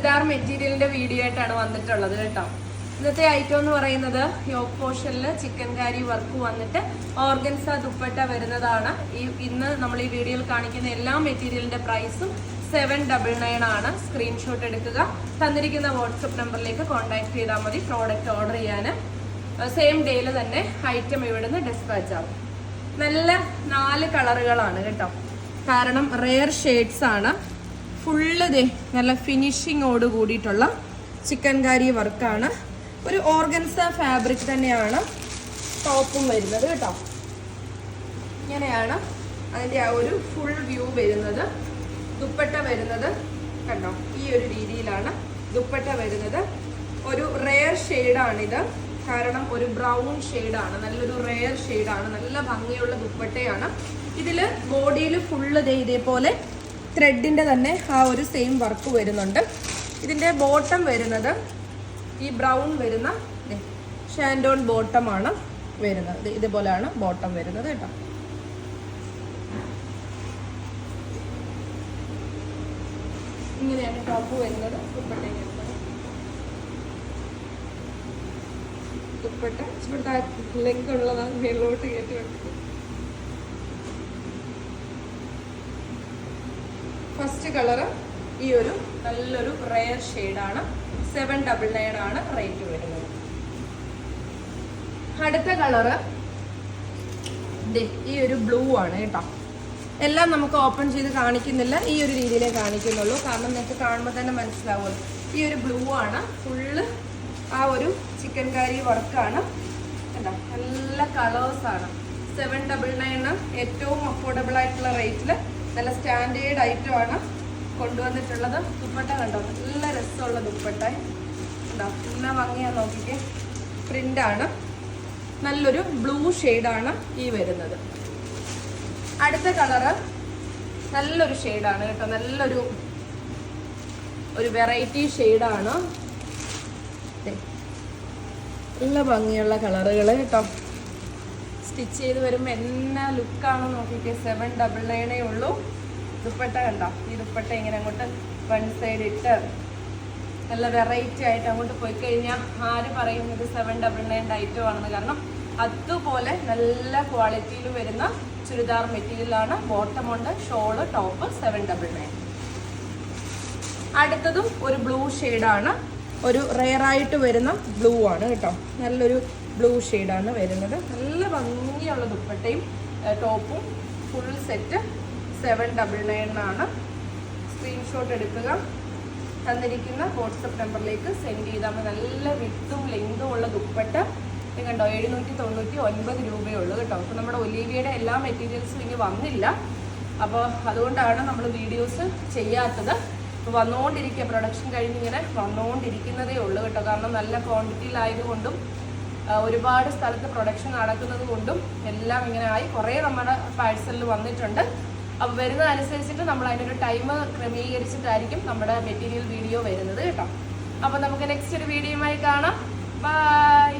ചുരിദാർ മെറ്റീരിയലിന്റെ വീഡിയോ ആയിട്ടാണ് വന്നിട്ടുള്ളത് കേട്ടോ. ഇന്നത്തെ ഐറ്റം എന്ന് പറയുന്നത് യോക്ക് പോർഷനിൽ ചിക്കൻ കാരി വർക്ക് വന്നിട്ട് ഓർഗൻസ ദുപ്പട്ട വരുന്നതാണ്. ഇന്ന് നമ്മൾ ഈ വീഡിയോയിൽ കാണിക്കുന്ന എല്ലാ മെറ്റീരിയലിന്റെ പ്രൈസും 799 ആണ്. സ്ക്രീൻഷോട്ട് എടുക്കുക, തന്നിരിക്കുന്ന വാട്സപ്പ് നമ്പറിലേക്ക് കോൺടാക്ട് ചെയ്താൽ മതി പ്രോഡക്റ്റ് ഓർഡർ ചെയ്യാൻ. സെയിം ഡേയിൽ തന്നെ ഐറ്റം ഇവിടുന്ന് ഡിസ്പാച്ച് ആവും. നല്ല 4 കളറുകളാണ് കേട്ടോ, കാരണം റെയർ ഷെയ്ഡ്സ് ആണ്. ഫുള്ള് നല്ല ഫിനിഷിങ്ങോട് കൂടിയിട്ടുള്ള ചിക്കൻ കാരി വർക്കാണ്. ഒരു ഓർഗൻസ ഫാബ്രിക് തന്നെയാണ് ടോപ്പും വരുന്നത് കേട്ടോ. ഇങ്ങനെയാണ് അതിൻ്റെ ആ ഒരു ഫുൾ വ്യൂ വരുന്നത്. ദുപ്പട്ട വരുന്നത് കണ്ടോ, ഈ ഒരു രീതിയിലാണ് ദുപ്പട്ട വരുന്നത്. ഒരു റെയർ ഷെയ്ഡാണിത്, കാരണം ഒരു ബ്രൗൺ ഷെയ്ഡാണ്, നല്ലൊരു റെയർ ഷെയ്ഡാണ്, നല്ല ഭംഗിയുള്ള ദുപ്പട്ടയാണ്. ഇതിൽ ബോഡിയിൽ ഫുള്ള് ഇതേപോലെ ത്രെഡിൻ്റെ തന്നെ ആ ഒരു സെയിം വർക്ക് വരുന്നുണ്ട്. ഇതിൻ്റെ ബോട്ടം വരുന്നത് ഈ ബ്രൗൺ വരുന്ന ഷാൻഡോൺ ബോട്ടമാണ് വരുന്നത്. ഇതുപോലെയാണ് ബോട്ടം വരുന്നത് കേട്ടോ. ഇങ്ങനെയാണ് ടോപ്പ് വരുന്നത്. ദുപ്പട്ട ദുപ്പട്ട ഇവിടുത്തെ ലെഗ് ഉള്ളതാണ്, മേലോട്ട് കയറ്റി വെക്കുന്നത്. ഫസ്റ്റ് കളറ് ഈ ഒരു നല്ലൊരു റെയർ ഷെയ്ഡാണ്. 799 ആണ് റേറ്റ് വരുന്നത്. അടുത്ത കളറ് ഈ ഒരു ബ്ലൂ ആണ് കേട്ടോ. എല്ലാം നമുക്ക് ഓപ്പൺ ചെയ്ത് കാണിക്കുന്നില്ല, ഈ ഒരു രീതിയിലേ കാണിക്കുന്നുള്ളൂ, കാരണം നിങ്ങൾക്ക് കാണുമ്പോൾ തന്നെ മനസ്സിലാവുമല്ലോ. ഈ ഒരു ബ്ലൂ ആണ്, ഫുള്ള് ആ ഒരു ചിക്കൻ കാരി വർക്കാണ് കേട്ടോ. നല്ല കളേഴ്സാണ്. 799 ഏറ്റവും അഫോർഡബിൾ ആയിട്ടുള്ള റേറ്റിൽ നല്ല സ്റ്റാൻഡേർഡ് ഐറ്റം ആണ് കൊണ്ടുവന്നിട്ടുള്ളത്. ദുപ്പട്ട കണ്ടോ, നല്ല രസമുള്ള ദുപ്പട്ട ഉണ്ടോ, നല്ല ഭംഗിയാ നോക്കിക്കേ. പ്രിൻ്റാണ്, നല്ലൊരു ബ്ലൂ ഷെയ്ഡാണ് ഈ വരുന്നത്. അടുത്ത കളറ് നല്ലൊരു ഷെയ്ഡാണ് കേട്ടോ, നല്ലൊരു വെറൈറ്റി ഷെയ്ഡാണ്. നല്ല ഭംഗിയുള്ള കളറുകൾ കേട്ടോ. സ്റ്റിച്ച് ചെയ്ത് വരുമ്പോൾ എന്നാ ലുക്കാണോ നോക്കിക്കേ. 799 ഉള്ളൂ. ദുപ്പട്ട കണ്ടോ, ഈ ദുപ്പട്ട ഇങ്ങനെ അങ്ങോട്ട് വൺ സൈഡ് ഇട്ട് നല്ല വെറൈറ്റി ആയിട്ട് അങ്ങോട്ട് പോയി കഴിഞ്ഞാൽ ആര് പറയുന്നത് 799 ഐറ്റം ആണെന്ന്. കാരണം അതുപോലെ നല്ല ക്വാളിറ്റിയിൽ വരുന്ന ചുരിദാർ മെറ്റീരിയലാണ്. ബോട്ടമുണ്ട്, ഷോള്, ടോപ്പ് 799. അടുത്തതും ഒരു ബ്ലൂ ഷെയ്ഡാണ്, ഒരു റെയറായിട്ട് വരുന്ന ബ്ലൂ ആണ് കേട്ടോ. നല്ലൊരു ബ്ലൂ ഷെയ്ഡാണ് വരുന്നത്. നല്ല ഭംഗിയുള്ള ദുപ്പട്ടയും ടോപ്പും ഫുൾ സെറ്റ് 799 ആണ്. സ്ക്രീൻഷോട്ട് എടുക്കുക, തന്നിരിക്കുന്ന വാട്സപ്പ് നമ്പറിലേക്ക് സെൻഡ് ചെയ്താൽ മതി. നല്ല വിത്തും ലെങ്തും ഉള്ള ദുപ്പട്ട കണ്ടോ, 799 രൂപയേ ഉള്ളൂ കേട്ടോ. അപ്പോൾ നമ്മുടെ ഒലീവിയയുടെ എല്ലാ മെറ്റീരിയൽസും ഇനി വന്നില്ല, അപ്പോൾ അതുകൊണ്ടാണ് നമ്മൾ വീഡിയോസ് ചെയ്യാത്തത്. വന്നുകൊണ്ടിരിക്കുക, പ്രൊഡക്ഷൻ കഴിഞ്ഞിങ്ങനെ വന്നുകൊണ്ടിരിക്കുന്നതേ ഉള്ളൂ കേട്ടോ. കാരണം നല്ല ക്വാണ്ടിറ്റിയിലായതുകൊണ്ടും ഒരുപാട് സ്ഥലത്ത് പ്രൊഡക്ഷൻ നടക്കുന്നത് കൊണ്ടും എല്ലാം ഇങ്ങനെ ആയി. കുറേ നമ്മുടെ പാഴ്സലിൽ വന്നിട്ടുണ്ട്. അപ്പോൾ വരുന്നതനുസരിച്ചിട്ട് നമ്മൾ അതിനൊരു ടൈം ക്രമീകരിച്ചിട്ടായിരിക്കും നമ്മുടെ മെറ്റീരിയൽ വീഡിയോ വരുന്നത് കേട്ടോ. അപ്പോൾ നമുക്ക് നെക്സ്റ്റ് ഒരു വീഡിയോയുമായി കാണാം. ബൈ.